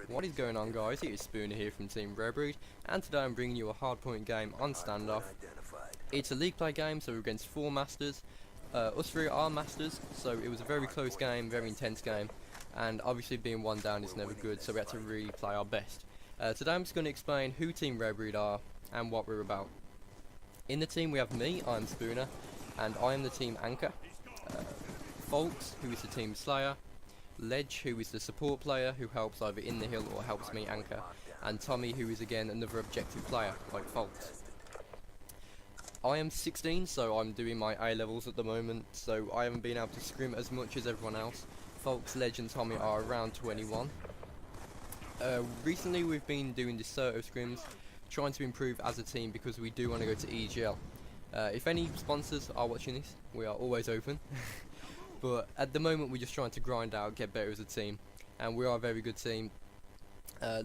What is going on, guys? It is Spooner here from Team rareBREED, and today I'm bringing you a hardpoint game on Standoff. It's a league play game, so we're against 4 masters. Us 3 are masters, so it was a very close game, very intense game, and obviously being 1 down is never good, so we had to really play our best. Today I'm just going to explain who Team rareBREED are and what we're about. In the team we have me, I'm Spooner, and I am the team anchor. Folks, who is the team slayer. Ledge, who is the support player who helps either in the hill or helps me anchor, and Tommy, who is again another objective player like Folks. I am 16, so I'm doing my A levels at the moment, so I haven't been able to scrim as much as everyone else. Folks, Ledge and Tommy are around 21. Recently we've been doing deserto scrims, trying to improve as a team because we do want to go to EGL. If any sponsors are watching this, we are always open. But at the moment we're just trying to grind out, get better as a team, and we are a very good team.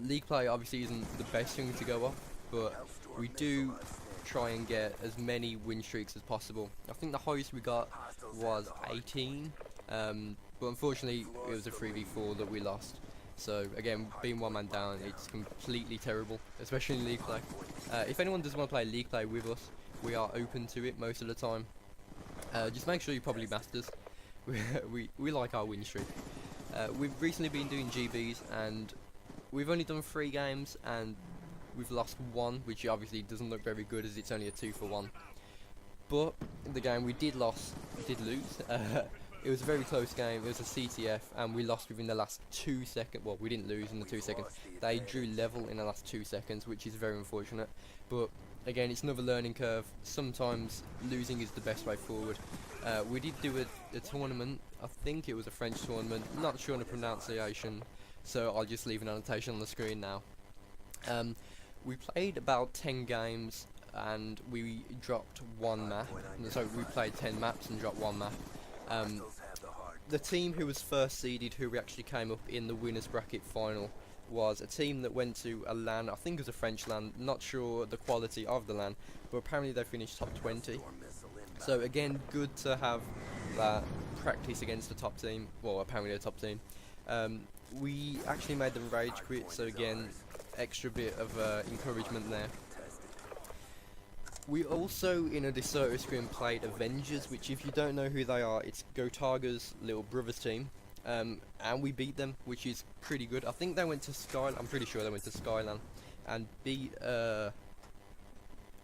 League play obviously isn't the best thing to go off, but we do try and get as many win streaks as possible. I think the highest we got was 18, but unfortunately it was a 3v4 that we lost. So again, being 1 man down, it's completely terrible, especially in league play. If anyone does want to play league play with us, we are open to it most of the time. Just make sure you're probably masters. we like our win streak. We've recently been doing GBs, and we've only done 3 games and we've lost 1, which obviously doesn't look very good as it's only a 2-for-1. But the game we did lose. It was a very close game. It was a CTF and we lost within the last 2 seconds. Well, we didn't lose in the 2 seconds. They drew level in the last 2 seconds, which is very unfortunate. But again, it's another learning curve. Sometimes losing is the best way forward. We did do a tournament. I think it was a French tournament. Not sure on the pronunciation, so I'll just leave an annotation on the screen now. We played about 10 games and we dropped 1 map. So we played 10 maps and dropped 1 map. The team who was first seeded, who we actually came up in the winners bracket final, was a team that went to a LAN. I think it was a French LAN, not sure the quality of the LAN, but apparently they finished top 20. So again, good to have that practice against the top team, well apparently a top team. We actually made them rage quit, so again, extra bit of encouragement there. We also, in a deserto scrim, played Avengers, which if you don't know who they are, it's Gotaga's little brother's team. And we beat them, which is pretty good. I think they went to I'm pretty sure they went to Skyland and beat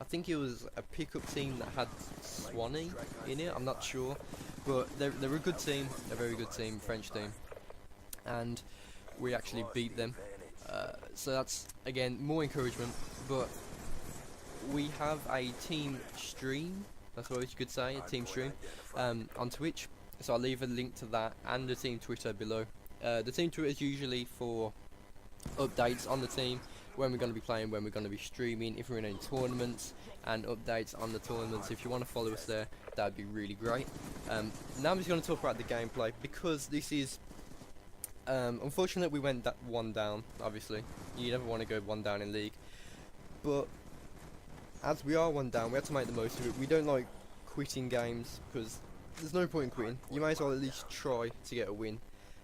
I think it was a pickup team that had Swanee in it, I'm not sure, but they're a good team, a very good team, French team, and we actually beat them. So that's again more encouragement. But we have a team stream, that's what you could say, a team stream on Twitch. So I'll leave a link to that and the team Twitter below. The team Twitter is usually for updates on the team, when we're going to be playing, when we're going to be streaming, if we're in any tournaments, and updates on the tournaments. If you want to follow us there, that would be really great. Now I'm just going to talk about the gameplay, because this is unfortunate we went 1 down. Obviously you never want to go 1 down in league, but as we are 1 down, we have to make the most of it. We don't like quitting games, because there's no point in quitting. You may as well at least try to get a win.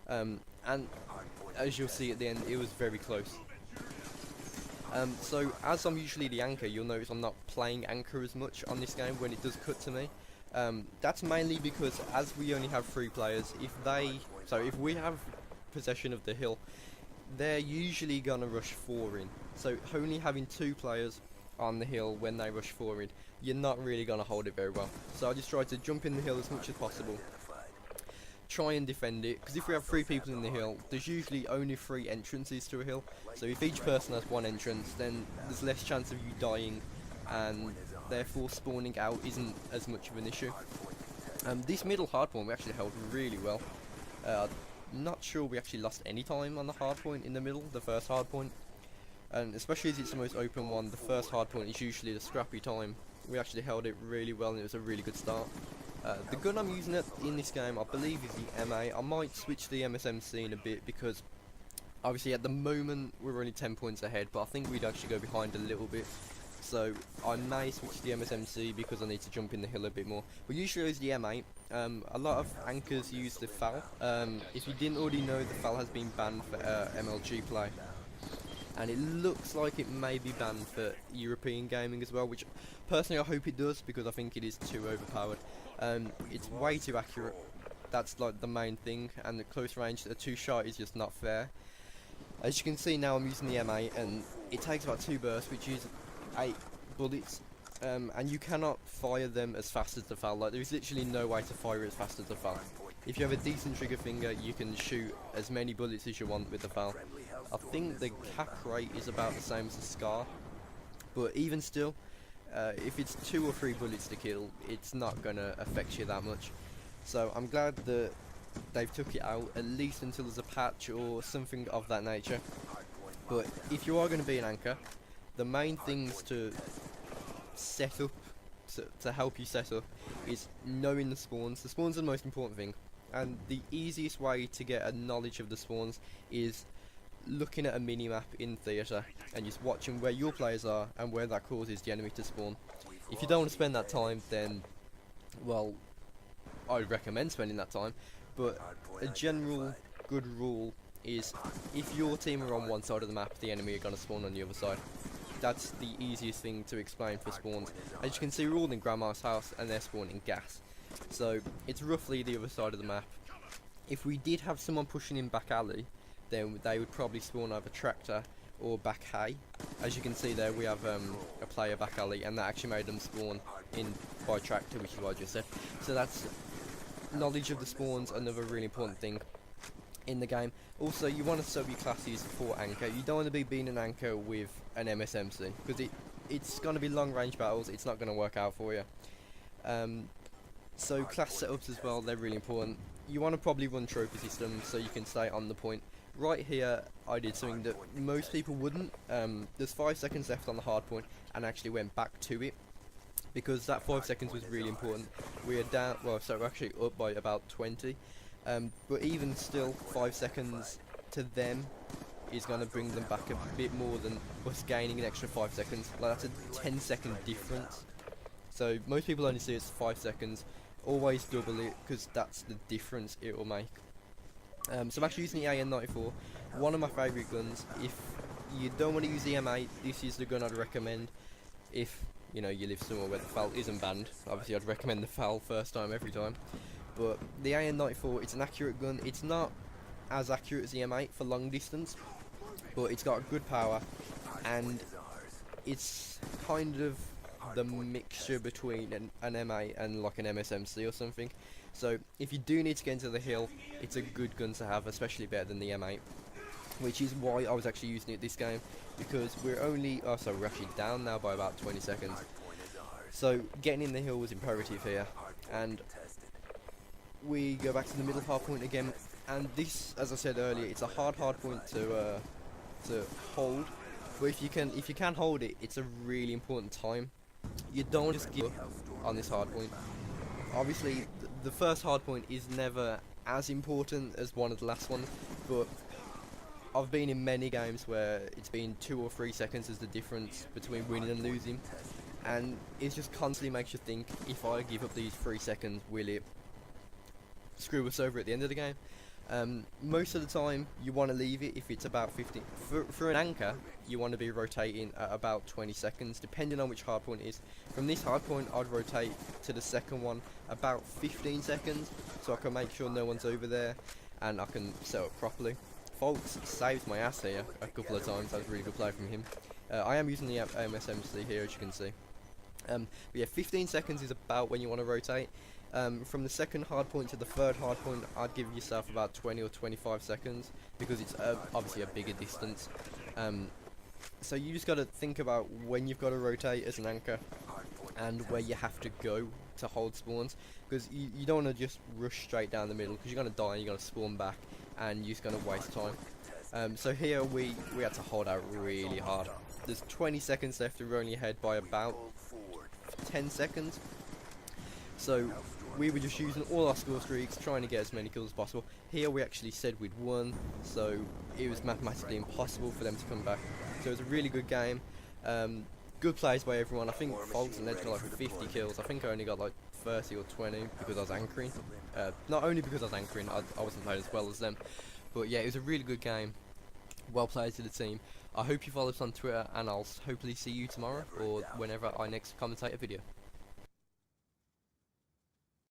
And as you'll see at the end, it was very close. So as I'm usually the anchor, you'll notice I'm not playing anchor as much on this game when it does cut to me. That's mainly because as we only have 3 players, if we have possession of the hill, they're usually gonna rush 4 in. So only having 2 players on the hill when they rush 4 in, you're not really gonna hold it very well. So I just try to jump in the hill as much as possible, try and defend it, because if we have 3 people in the hill, there's usually only 3 entrances to a hill. So if each person has 1 entrance, then there's less chance of you dying, and therefore spawning out isn't as much of an issue. This middle hardpoint we actually held really well. Not sure we actually lost any time on the hardpoint in the middle, the first hardpoint. And especially as it's the most open one, the first hardpoint is usually the scrappy time. We actually held it really well and it was a really good start. The gun I'm using in this game, I believe, is the MA. I might switch the MSMC in a bit, because obviously at the moment we're only 10 points ahead, but I think we'd actually go behind a little bit. So I may switch to the MSMC because I need to jump in the hill a bit more. But usually use the M8. A lot of anchors use the FAL. If you didn't already know, the FAL has been banned for MLG play. and it looks like it may be banned for European gaming as well, which personally I hope it does, because I think it is too overpowered. It's way too accurate, that's like the main thing, and the close range, a 2-shot is just not fair. As you can see now, I'm using the M8, and it takes about 2 bursts, which is 8 bullets, and you cannot fire them as fast as the FAL. Like, there is literally no way to fire as fast as the FAL. If you have a decent trigger finger, you can shoot as many bullets as you want with the FAL. I think the cap rate is about the same as the SCAR, but even still, if it's 2 or 3 bullets to kill, it's not going to affect you that much. So I'm glad that they've took it out, at least until there's a patch or something of that nature. But if you are going to be an anchor, the main things to set up, to help you set up, is knowing the spawns. The spawns are the most important thing, and the easiest way to get a knowledge of the spawns is looking at a mini-map in theatre and just watching where your players are and where that causes the enemy to spawn. If you don't want to spend that time, then, well, I'd recommend spending that time, but a general good rule is if your team are on one side of the map, the enemy are going to spawn on the other side. That's the easiest thing to explain for spawns. As you can see, we're all in Grandma's house and they're spawning gas, so it's roughly the other side of the map. If we did have someone pushing in back alley, then they would probably spawn either tractor or back hay. As you can see there, we have a player back alley, and that actually made them spawn in by tractor, which is what I just said. So that's knowledge of the spawns, another really important thing in the game. Also, you want to sub your classes for anchor. You don't want to be being an anchor with an MSMC, because it's going to be long range battles. It's not going to work out for you. So class setups as well, they're really important. You want to probably run trophy systems so you can stay on the point. Right here, I did something that most people wouldn't. There's 5 seconds left on the hard point, and actually went back to it, because that 5 seconds was really important. We are down, well, so we're actually up by about 20, but even still, 5 seconds to them is going to bring them back a bit more than us gaining an extra 5 seconds. Like, that's a 10-second difference. So most people only see it's 5 seconds. Always double it, because that's the difference it will make. So I'm actually using the AN-94, one of my favourite guns. If you don't want to use the M8, this is the gun I'd recommend. If you know you live somewhere where the FAL isn't banned, obviously I'd recommend the FAL first time every time. But the AN-94, it's an accurate gun. It's not as accurate as the M8 for long distance, but it's got good power, and it's kind of the mixture between an M8 and like an MSMC or something. So if you do need to get into the hill, it's a good gun to have, especially better than the M8, which is why I was actually using it this game, because we're only, oh sorry, we're actually down now by about 20 seconds. So getting in the hill was imperative here, and we go back to the middle hard point again, and this, as I said earlier, it's a hard point to hold, but if you can hold it, it's a really important time. You don't just give up on this hard point. Obviously, the first hard point is never as important as one of the last ones, but I've been in many games where it's been 2 or 3 seconds as the difference between winning and losing, and it just constantly makes you think, if I give up these 3 seconds, will it screw us over at the end of the game? Most of the time you want to leave it if it's about 15. For an anchor, you want to be rotating at about 20 seconds, depending on which hardpoint it is. From this hardpoint, I'd rotate to the second one about 15 seconds, so I can make sure no one's over there, and I can set up properly. Folks saved my ass here a couple of times. That was a really good play from him. I am using the MSMC here, as you can see. But yeah, 15 seconds is about when you want to rotate. From the second hardpoint to the third hardpoint, I'd give yourself about 20 or 25 seconds, because it's obviously a bigger distance. So you just got to think about when you've got to rotate as an anchor, and where you have to go to hold spawns, because you don't want to just rush straight down the middle, because you're going to die and you're going to spawn back, and you're just going to waste time. So here we had to hold out really hard. There's 20 seconds left, and we're only ahead by about 10 seconds. So we were just using all our score streaks, trying to get as many kills as possible. Here we actually said we'd won, so it was mathematically impossible for them to come back. So it was a really good game. Good plays by everyone. I think Folks and Ledge got like 50 kills. I think I only got like 30 or 20 because I was anchoring. Not only because I was anchoring, I wasn't playing as well as them. But yeah, it was a really good game. well players to the team. I hope you follow us on Twitter, and I'll hopefully see you tomorrow or whenever I next commentate a video.